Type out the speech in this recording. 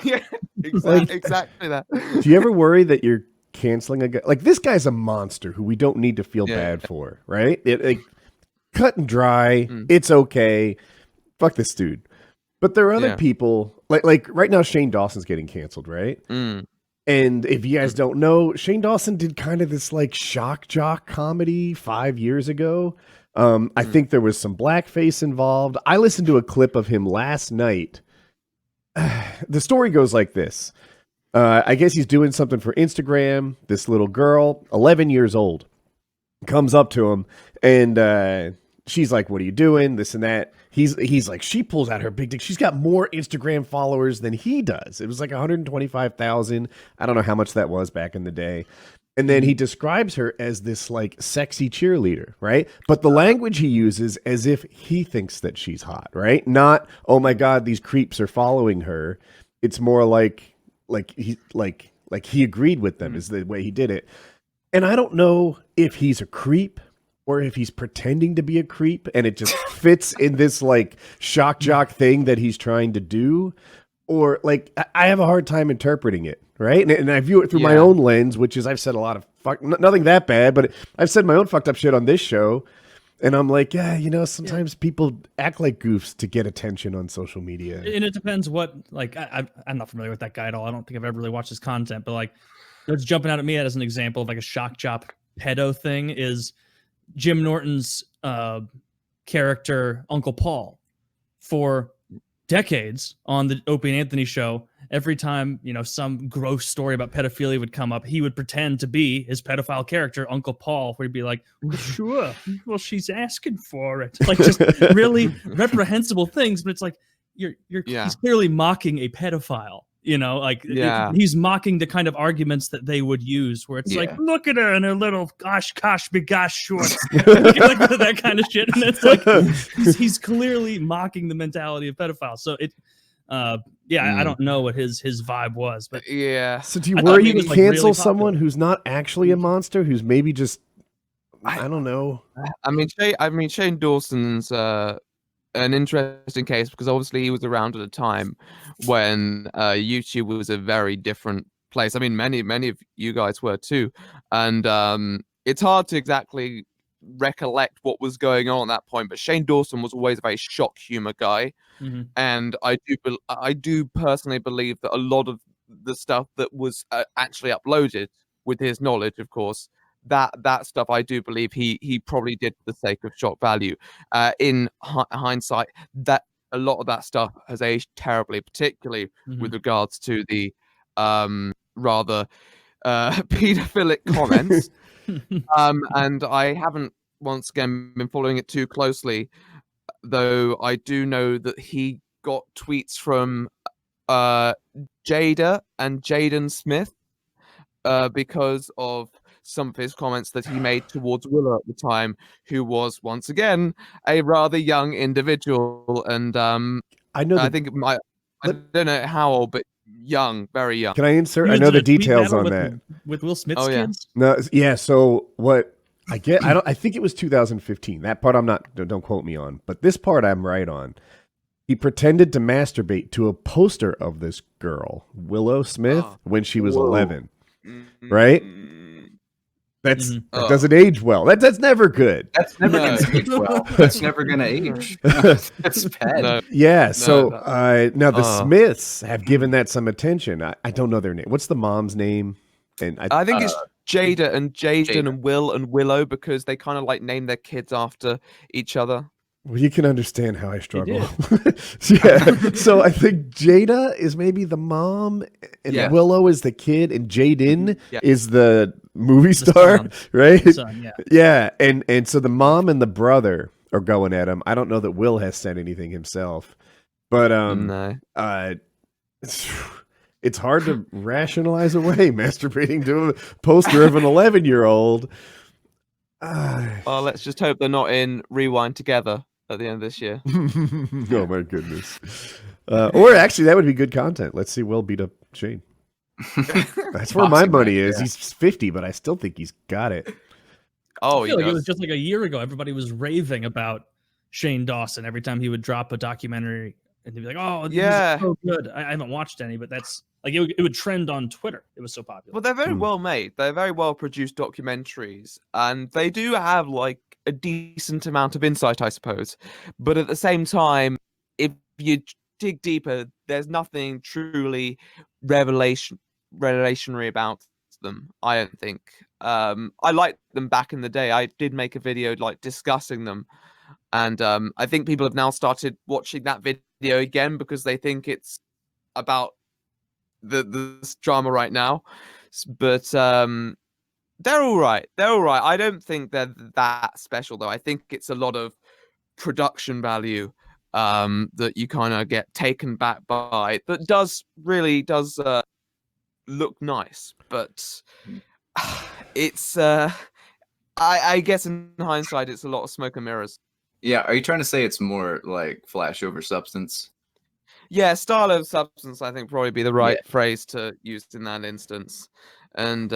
Yeah, exactly that. Do you ever worry that you're canceling a guy? Like, this guy's a monster who we don't need to feel bad for, right? Cut and dry. It's okay. Fuck this dude. But there are other people, like right now, Shane Dawson's getting canceled, right? And if you guys don't know, Shane Dawson did kind of this like shock jock comedy 5 years ago. I think there was some blackface involved. I listened to a clip of him last night. The story goes like this. I guess he's doing something for Instagram. This little girl, 11 years old, comes up to him and she's like, "What are you doing?" This and that. He's like, she pulls out her big dick. She's got more Instagram followers than he does. It was like 125,000. I don't know how much that was back in the day. And then he describes her as this like sexy cheerleader, right? But the language he uses as if he thinks that she's hot, right? Not, oh my God, these creeps are following her. It's more like he agreed with them is the way he did it. And I don't know if he's a creep or if he's pretending to be a creep and it just fits in this like shock jock thing that he's trying to do. Or like, I have a hard time interpreting it, right? And I view it through my own lens, which is I've said a lot of nothing that bad, but I've said my own fucked up shit on this show. And I'm like, sometimes people act like goofs to get attention on social media. And it depends what, like, I'm not familiar with that guy at all. I don't think I've ever really watched his content, but like, what's jumping out at me as an example of like a shock jock pedo thing is Jim Norton's character, Uncle Paul. For decades on the Opie and Anthony show, every time, some gross story about pedophilia would come up, he would pretend to be his pedophile character, Uncle Paul, where he'd be like, well, sure, well, she's asking for it. Like, just really reprehensible things, but it's like, he's clearly mocking a pedophile. He's mocking the kind of arguments that they would use where it's like, look at her in her little gosh begosh shorts, like that kind of shit. And it's like, he's clearly mocking the mentality of pedophiles. So I don't know what his vibe was, but So do you worry you cancel really someone who's not actually a monster, who's maybe just, I don't know. I mean, Shane Dawson's an interesting case because obviously he was around at a time when YouTube was a very different place. I mean, many of you guys were too, and it's hard to exactly recollect what was going on at that point. But Shane Dawson was always a very shock humor guy, and I do personally believe that a lot of the stuff that was actually uploaded with his knowledge, of course. That stuff I do believe he probably did for the sake of shock value. In hindsight, that a lot of that stuff has aged terribly, particularly with regards to the rather pedophilic comments. And I haven't once again been following it too closely, though I do know that he got tweets from Jada and Jaden Smith because of some of his comments that he made towards Willow at the time, who was once again a rather young individual. And I don't know how old, but young, very young. Can I insert? I know the details on that with Will Smith's kids. No, so what I get, I think it was 2015. That part don't quote me on, but this part I'm right on. He pretended to masturbate to a poster of this girl, Willow Smith, when she was 11. Right? That doesn't age well. That's never good. That's never going to age well. That's never going to age. That's bad. Now the Smiths have given that some attention. I don't know their name. What's the mom's name? And I think it's Jada and Jaden and Will and Willow, because they kind of like name their kids after each other. Well, you can understand how I struggle. So I think Jada is maybe the mom, and Willow is the kid, and Jaden is the movie star, right? Son, and so the mom and the brother are going at him. I don't know that Will has said anything himself, but it's hard to rationalize away masturbating to a poster of an 11-year-old. Well, let's just hope they're not in Rewind Together at the end of this year. Oh my goodness. Or actually, that would be good content. Let's see Will beat up Shane. That's where my money is. He's 50, but I still think he's got it. Oh, I feel like it was just like a year ago. Everybody was raving about Shane Dawson every time he would drop a documentary and they'd be like, "Oh, these Yeah. are so good." I haven't watched any, but that's like it would trend on Twitter. It was so popular. Well, they're very well made. They're very well produced documentaries, and they do have like a decent amount of insight, I suppose. But at the same time, if you dig deeper, there's nothing truly revelationary about them. I don't think. I liked them back in the day. I did make a video like discussing them, and I think people have now started watching that video again because they think it's about the drama right now. But they're all right. They're all right. I don't think they're that special though. I think it's a lot of production value that you kind of get taken back by. That really does look nice, but it's I guess in hindsight it's a lot of smoke and mirrors. Yeah, are you trying to say it's more like flash over substance? Yeah, style of substance, I think probably be the right phrase to use in that instance. And